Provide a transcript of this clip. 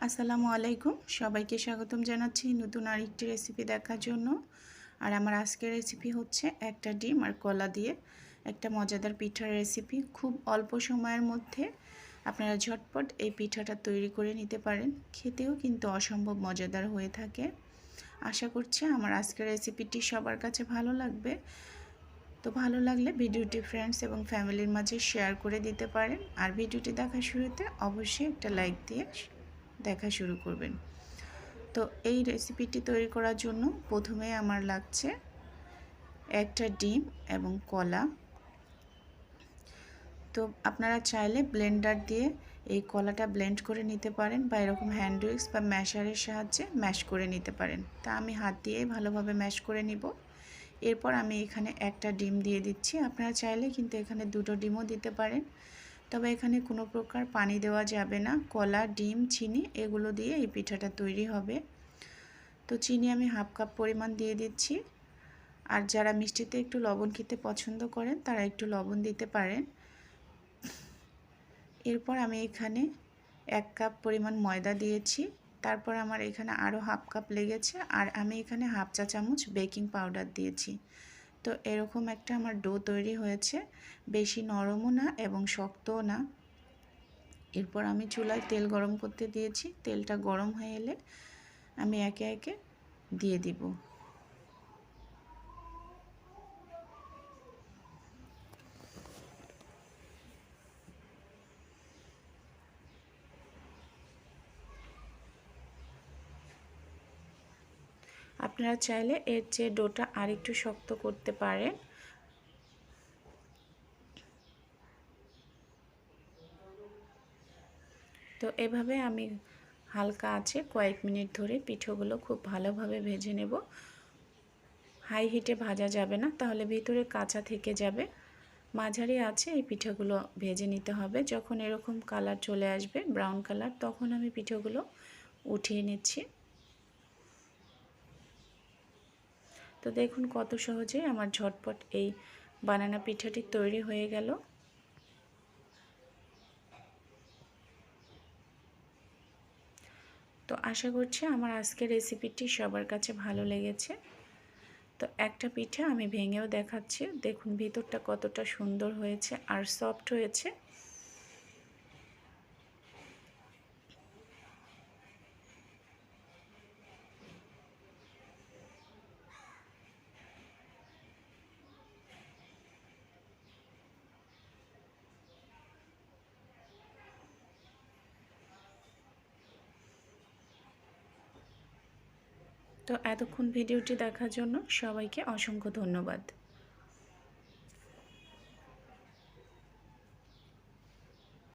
আসসালামু আলাইকুম, সবাইকে স্বাগতম জানাচ্ছি নতুন আরেকটি রেসিপি দেখার জন্য। আর আমার আজকের রেসিপি হচ্ছে একটা ডিম আর কলা দিয়ে একটা মজাদার পিঠার রেসিপি। খুব অল্প সময়ের মধ্যে আপনারা ঝটপট এই পিঠাটা তৈরি করে নিতে পারেন, খেতেও কিন্তু অসম্ভব মজাদার হয়ে থাকে। আশা করছি আমার আজকের রেসিপিটি সবার কাছে ভালো লাগবে। তো ভালো লাগলে ভিডিওটি ফ্রেন্ডস এবং ফ্যামিলির মাঝে শেয়ার করে দিতে পারেন। আর ভিডিওটি দেখার শুরুতে অবশ্যই একটা লাইক দিয়ে দেখা শুরু করবেন। তো এই রেসিপিটি তৈরি করার জন্য প্রথমে আমার লাগছে একটা ডিম এবং কলা। তো আপনারা চাইলে ব্লেন্ডার দিয়ে এই কলাটা ব্লেন্ড করে নিতে পারেন বা এরকম হ্যান্ড উইক্স বা ম্যাশারের সাহায্যে ম্যাশ করে নিতে পারেন। তা আমি হাত দিয়েই ভালোভাবে ম্যাশ করে নিব। এরপর আমি এখানে একটা ডিম দিয়ে দিচ্ছি। আপনারা চাইলে কিন্তু এখানে দুটো ডিমও দিতে পারেন, তবে এখানে কোনো প্রকার পানি দেওয়া যাবে না। কলা, ডিম, চিনি এগুলো দিয়ে এই পিঠাটা তৈরি হবে। তো চিনি আমি হাফ কাপ পরিমাণ দিয়ে দিচ্ছি। আর যারা মিষ্টিতে একটু লবণ খেতে পছন্দ করেন তারা একটু লবণ দিতে পারেন। এরপর আমি এখানে 1 কাপ পরিমাণ ময়দা দিয়েছি। তারপর আমার এখানে আরও হাফ কাপ লেগেছে। আর আমি এখানে হাফ চা চামচ বেকিং পাউডার দিয়েছি। তো এরকম একটা আমার ডো তৈরি হয়েছে, বেশি নরমও না এবং শক্তও না। এরপর আমি চুলায় তেল গরম করতে দিয়েছি। তেলটা গরম হয়ে এলে আমি একে একে দিয়ে দিব। আপনারা চাইলে এর চেয়ে ডোটা আরেকটু শক্ত করতে পারেন। তো এভাবে আমি হালকা আছে কয়েক মিনিট ধরে পিঠাগুলো খুব ভালোভাবে ভেজে নেব। হাই হিটে ভাজা যাবে না, তাহলে ভিতরে কাঁচা থেকে যাবে। মাঝারি আছে এই পিঠাগুলো ভেজে নিতে হবে। যখন এরকম কালার চলে আসবে ব্রাউন কালার, তখন আমি পিঠাগুলো উঠিয়ে নিচ্ছি। তো দেখুন কত সহজে আমার ঝটপট এই বানানা পিঠাটি তৈরি হয়ে গেল। তো আশা করছি আমার আজকের রেসিপিটি সবার কাছে ভালো লেগেছে। তো একটা পিঠা আমি ভেঙেও দেখাচ্ছি, দেখুন ভিতরটা কতটা সুন্দর হয়েছে আর সফট হয়েছে। তো এতক্ষণ ভিডিওটি দেখার জন্য সবাইকে অসংখ্য ধন্যবাদ।